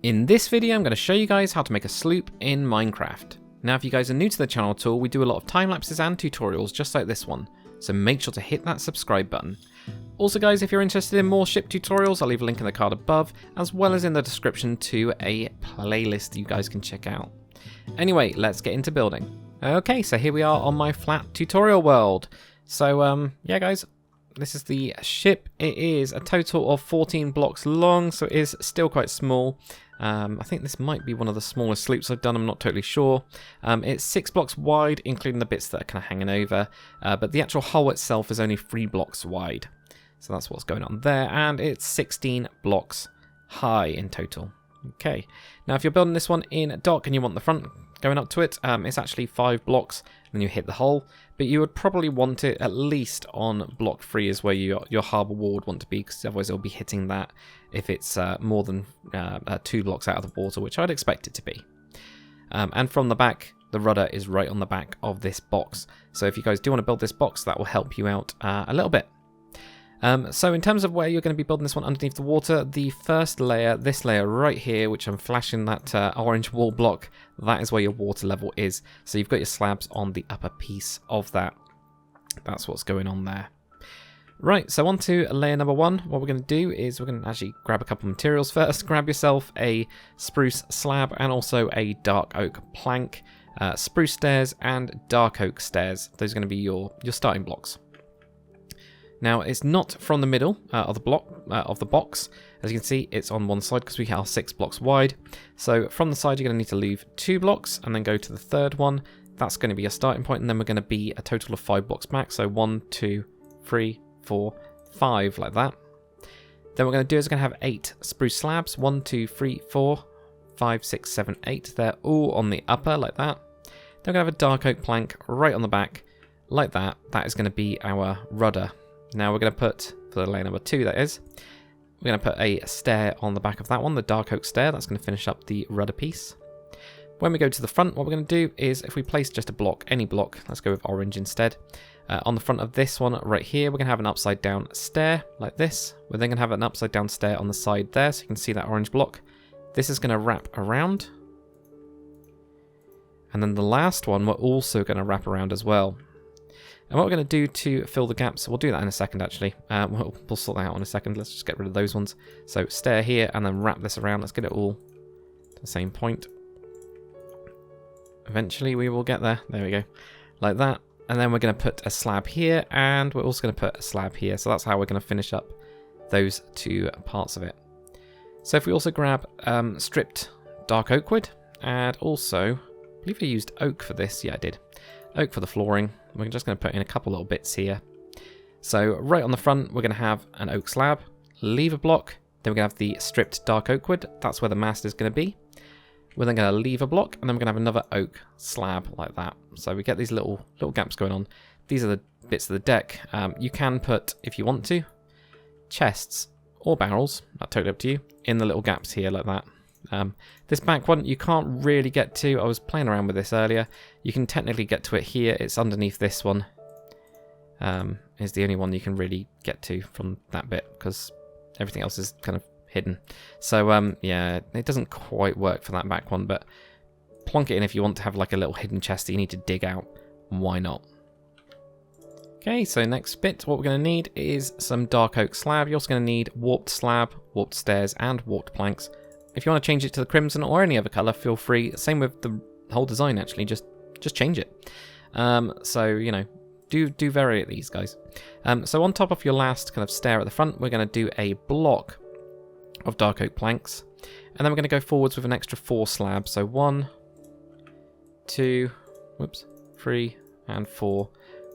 In this video, I'm going to show you guys how to make a sloop in Minecraft. Now, if you guys are new to the channel at all, we do a lot of time lapses and tutorials just like this one, so make sure to hit that subscribe button. Also guys, if you're interested in more ship tutorials, I'll leave a link in the card above, as well as in the description to a playlist you guys can check out. Anyway, let's get into building. Okay, so here we are on my flat tutorial world. So yeah guys, this is the ship. It is a total of 14 blocks long, so it is still quite small. I think this might be one of the smallest sloops I've done, I'm not totally sure. It's 6 blocks wide, including the bits that are kind of hanging over, but the actual hull itself is only 3 blocks wide. So that's what's going on there, and it's 16 blocks high in total. Okay, now if you're building this one in dock and you want the front going up to it, it's actually 5 blocks, and then you hit the hull, but you would probably want it at least on block 3 is where your harbour wall would want to be, because otherwise it'll be hitting that if it's more than 2 blocks out of the water, which I'd expect it to be. And from the back, the rudder is right on the back of this box, so if you guys do want to build this box, that will help you out a little bit. So in terms of where you're going to be building this one underneath the water, the first layer, this layer right here, which I'm flashing that orange wall block, that is where your water level is. So you've got your slabs on the upper piece of that. That's what's going on there. Right, so on to layer number 1. What we're going to do is we're going to actually grab a couple of materials first. Grab yourself a spruce slab and also a dark oak plank, spruce stairs and dark oak stairs. Those are going to be your starting blocks. Now, it's not from the middle of the box. As you can see, it's on one side because we are 6 blocks wide. So from the side, you're going to need to leave 2 blocks and then go to the third one. That's going to be your starting point, and then we're going to be a total of 5 blocks back. So 1, 2, 3, 4, 5, like that. Then what we're going to do is we're going to have 8 spruce slabs. 1, 2, 3, 4, 5, 6, 7, 8. They're all on the upper, like that. Then we're going to have a dark oak plank right on the back, like that. That is going to be our rudder. Now we're going to put, for layer number 2 that is, we're going to put a stair on the back of that one, the dark oak stair. That's going to finish up the rudder piece. When we go to the front, what we're going to do is, if we place just a block, any block, let's go with orange instead. On the front of this one right here, we're going to have an upside down stair like this. We're then going to have an upside down stair on the side there, so you can see that orange block. This is going to wrap around. And then the last one, we're also going to wrap around as well. And what we're going to do to fill the gaps, we'll do that in a second actually. We'll sort that out in a second. Let's just get rid of those ones. So stair here and then wrap this around. Let's get it all to the same point. Eventually we will get there. There we go. Like that. And then we're going to put a slab here, and we're also going to put a slab here. So that's how we're going to finish up those 2 parts of it. So if we also grab stripped dark oak wood, and also, I believe I used oak for this. Yeah, I did. Oak for the flooring. We're just going to put in a couple little bits here. So right on the front, we're going to have an oak slab, leave a block, then we're going to have the stripped dark oak wood. That's where the mast is going to be. We're then going to leave a block, and then we're going to have another oak slab like that. So we get these little gaps going on. These are the bits of the deck. You can put, if you want to, chests or barrels, that's totally up to you, in the little gaps here like that. This back one you can't really get to. I was playing around with this earlier. You can technically get to it here. It's underneath this one. Is the only one you can really get to from that bit, because everything else is kind of hidden. So yeah, it doesn't quite work for that back one, but plonk it in if you want to have like a little hidden chest that you need to dig out. Why not? Okay, so next bit, what we're going to need is some dark oak slab. You're also going to need warped slab, warped stairs, and warped planks. If you want to change it to the crimson or any other colour, feel free. Same with the whole design, actually. Just change it. So, you know, do vary at these, guys. So on top of your last kind of stair at the front, we're going to do a block of dark oak planks. And then we're going to go forwards with an extra 4 slabs. So 1, 2, 3, and 4.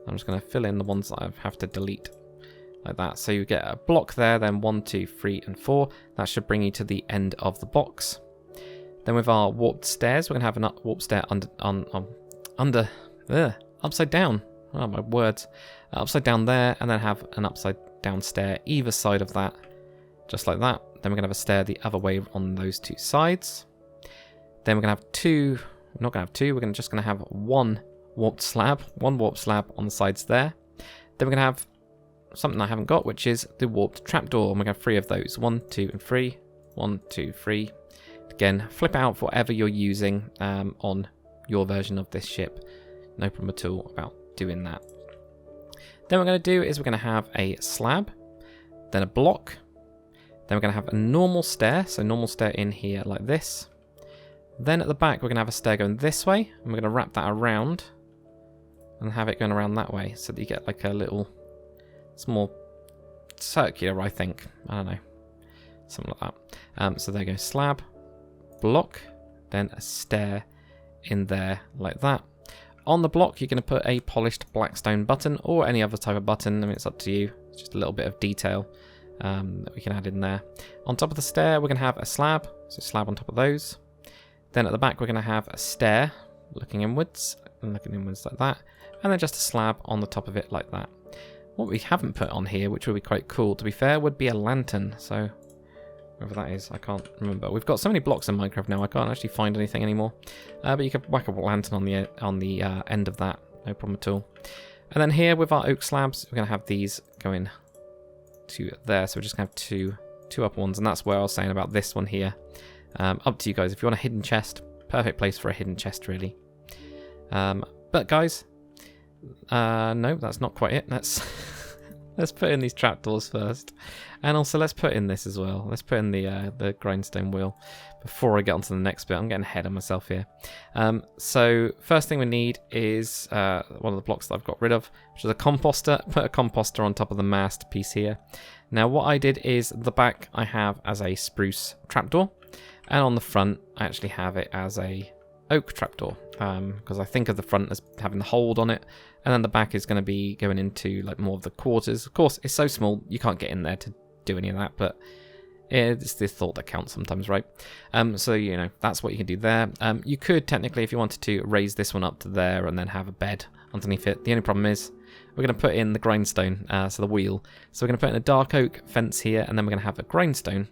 I'm just going to fill in the ones that I have to delete. Like that. So you get a block there, then 1, 2, 3, and 4. That should bring you to the end of the box. Then with our warped stairs, we're going to have an warped stair upside down. Oh, my words. Upside down there, and then have an upside down stair either side of that. Just like that. Then we're going to have a stair the other way on those 2 sides. Then we're going to have 2. We're not going to have 2. We're just going to have 1 warped slab. 1 warped slab on the sides there. Then we're going to have something I haven't got, which is the warped trapdoor, and we're going to have 3 of those. 1, 2, and 3. 1, 2, 3. Again, flip it out for whatever you're using on your version of this ship. No problem at all about doing that. Then what we're going to do is we're going to have a slab, then a block, then we're going to have a normal stair, so normal stair in here like this. Then at the back we're going to have a stair going this way, and we're going to wrap that around and have it going around that way, so that you get like a little, it's more circular, I think. I don't know, something like that. So there you go, slab, block, then a stair in there like that. On the block, you're going to put a polished black stone button or any other type of button. I mean, it's up to you. It's just a little bit of detail that we can add in there. On top of the stair, we're going to have a slab, so slab on top of those. Then at the back, we're going to have a stair looking inwards and looking inwards like that, and then just a slab on the top of it like that. What we haven't put on here, which would be quite cool, to be fair, would be a lantern. So whatever that is, I can't remember. We've got so many blocks in Minecraft now, I can't actually find anything anymore. But you could whack a lantern on the end of that, no problem at all. And then here with our oak slabs, we're going to have these going to there. So we're just going to have two upper ones, and that's where I was saying about this one here. Up to you guys. If you want a hidden chest, perfect place for a hidden chest, really. But guys, no, that's not quite it. Let's put in these trapdoors first, and also let's put in this as well. Let's put in the grindstone wheel before I get on to the next bit. I'm getting ahead of myself here. So first thing we need is one of the blocks that I've got rid of, which is a composter. Put a composter on top of the mast piece here. Now what I did is the back I have as a spruce trapdoor, and on the front I actually have it as a oak trapdoor, because I think of the front as having the hold on it, and then the back is going to be going into like more of the quarters. Of course, it's so small you can't get in there to do any of that, but it's the thought that counts sometimes, right? So you know, that's what you can do there. You could technically, if you wanted to, raise this one up to there and then have a bed underneath it. The only problem is we're going to put in the grindstone, so the wheel. So we're going to put in a dark oak fence here, and then we're going to have a grindstone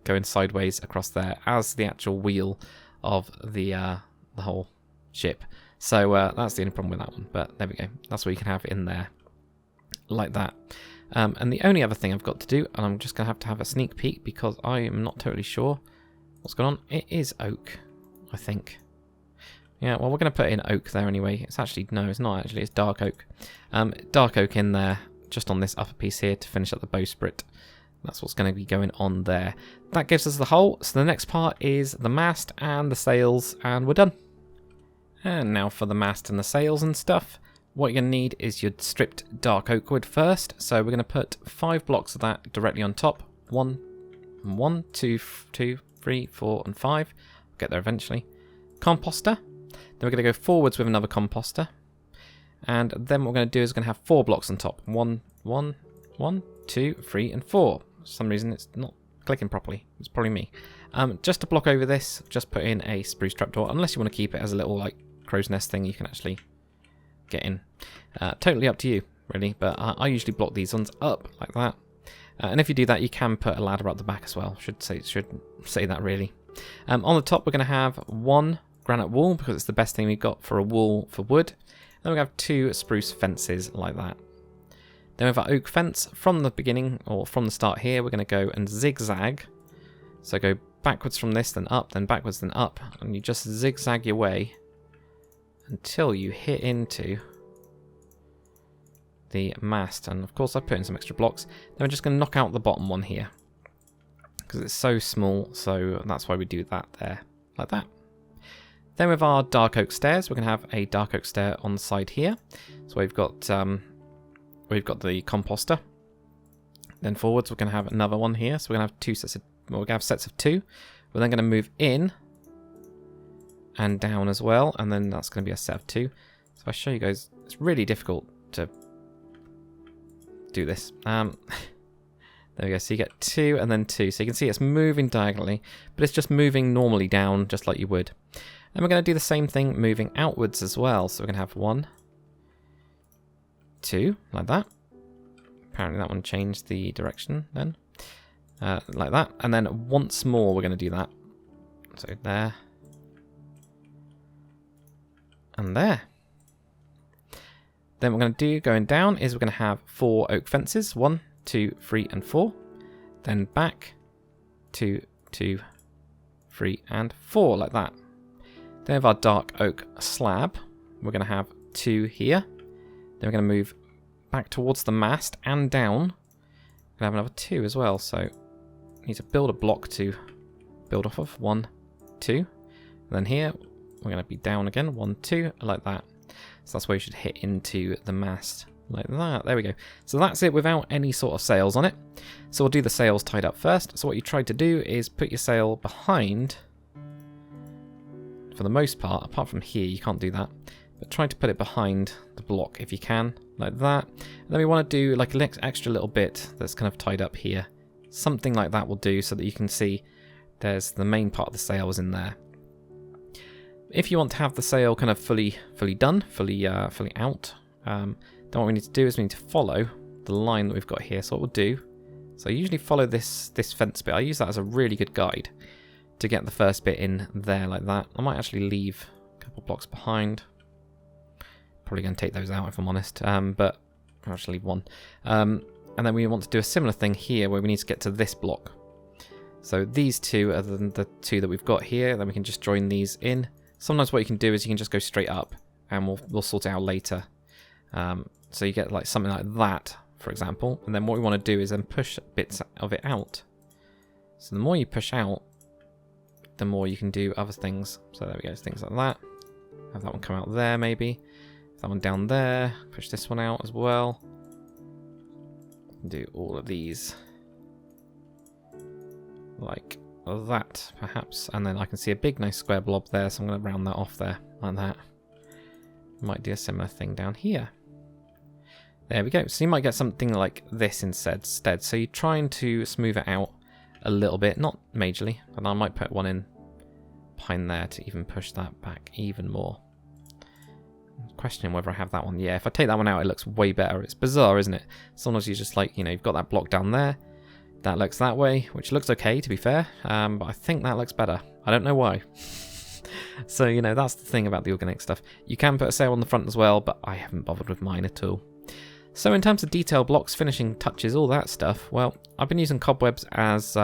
going sideways across there as the actual wheel of the whole ship. So that's the only problem with that one, but there we go. That's what you can have in there like that. And the only other thing I've got to do, and I'm just going to have a sneak peek because I am not totally sure what's going on. It is oak, I think. Yeah, well, we're going to put in oak there anyway. It's actually, no, it's not actually, it's dark oak. Dark oak in there, just on this upper piece here to finish up the bowsprit. That's what's going to be going on there. That gives us the hull. So the next part is the mast and the sails, and we're done. And now for the mast and the sails and stuff. What you're going to need is your stripped dark oak wood first. So we're going to put 5 blocks of that directly on top. 1, 2, 3, 4, and 5. We'll get there eventually. Composter. Then we're going to go forwards with another composter. And then what we're going to do is we're going to have 4 blocks on top. 1, 2, 3, and 4. For some reason it's not clicking properly. It's probably me. Just to block over this, just put in a spruce trapdoor. Unless you want to keep it as a little like crow's nest thing, you can actually get in. Totally up to you, really. But I usually block these ones up like that. And if you do that, you can put a ladder up the back as well. Should say that really. On the top, we're going to have 1 granite wall because it's the best thing we've got for a wall for wood. Then we have 2 spruce fences like that. Then with our oak fence, from the beginning, or from the start here, we're going to go and zigzag. So go backwards from this, then up, then backwards, then up. And you just zigzag your way until you hit into the mast. And of course I put in some extra blocks. Then we're just going to knock out the bottom one here, because it's so small, so that's why we do that there, like that. Then with our dark oak stairs, we're going to have a dark oak stair on the side here. So we've got the composter. Then forwards, we're going to have another one here. So we're going to have we're going to have sets of 2. We're then going to move in and down as well, and then that's going to be a set of 2. So I'll show you guys. It's really difficult to do this. There we go. So you get 2 and then 2. So you can see it's moving diagonally, but it's just moving normally down, just like you would. And we're going to do the same thing moving outwards as well. So we're going to have 1, 2, like that. Apparently that one changed the direction then. Like that. And then once more we're going to do that. So there. And there. Then what we're going to do going down is we're going to have 4 oak fences. 1, 2, 3, and 4. Then back. 2, 2, 3, and 4, like that. Then we have our dark oak slab. We're going to have 2 here. Then we're going to move back towards the mast and down. We're going to have another 2 as well, so we need to build a block to build off of. 1, 2. And then here, we're going to be down again. 1, 2, like that. So that's where you should hit into the mast. Like that. There we go. So that's it without any sort of sails on it. So we'll do the sails tied up first. So what you try to do is put your sail behind, for the most part. Apart from here, you can't do that. But try to put it behind the block if you can, like that. And then we want to do like an extra little bit that's kind of tied up here. Something like that will do, so that you can see there's the main part of the sail is in there. If you want to have the sail kind of fully done, fully out, then what we need to do is we need to follow the line that we've got here. So what we'll do, so I usually follow this fence bit. I use that as a really good guide to get the first bit in there like that. I might actually leave a couple blocks behind. Probably going to take those out if I'm honest, but I'll actually leave one. And then we want to do a similar thing here where we need to get to this block. So these 2 are the 2 that we've got here. Then we can just join these in. Sometimes what you can do is you can just go straight up, and we'll sort it out later. So you get like something like that, for example. And then what we want to do is then push bits of it out. So the more you push out, the more you can do other things. So there we go, things like that. Have that one come out there maybe. That one down there. Push this one out as well. Do all of these like that, perhaps. And then I can see a big, nice square blob there, so I'm going to round that off there, like that. Might do a similar thing down here. There we go. So you might get something like this instead. So you're trying to smooth it out a little bit, not majorly. And I might put one in behind there to even push that back even more. I'm questioning whether I have that one. Yeah, if I take that one out, it looks way better. It's bizarre, isn't it? Sometimes you just like, you know, you've got that block down there. That looks that way, which looks okay, to be fair. But I think that looks better. I don't know why. So, you know, that's the thing about the organic stuff. You can put a sail on the front as well, but I haven't bothered with mine at all. So in terms of detail blocks, finishing touches, all that stuff, well, I've been using cobwebs as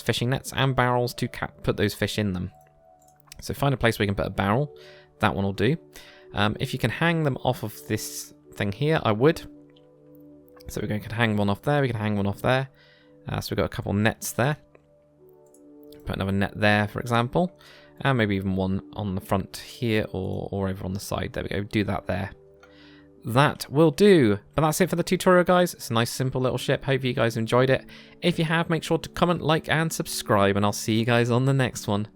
fishing nets and barrels to put those fish in them. So find a place where you can put a barrel. That one will do. If you can hang them off of this thing here, I would. So we're going to hang one off there, we can hang one off there. So we've got a couple nets there. Put another net there, for example. And maybe even one on the front here or over on the side. There we go, do that there. That will do. But that's it for the tutorial, guys. It's a nice, simple little ship. Hope you guys enjoyed it. If you have, make sure to comment, like, and subscribe. And I'll see you guys on the next one.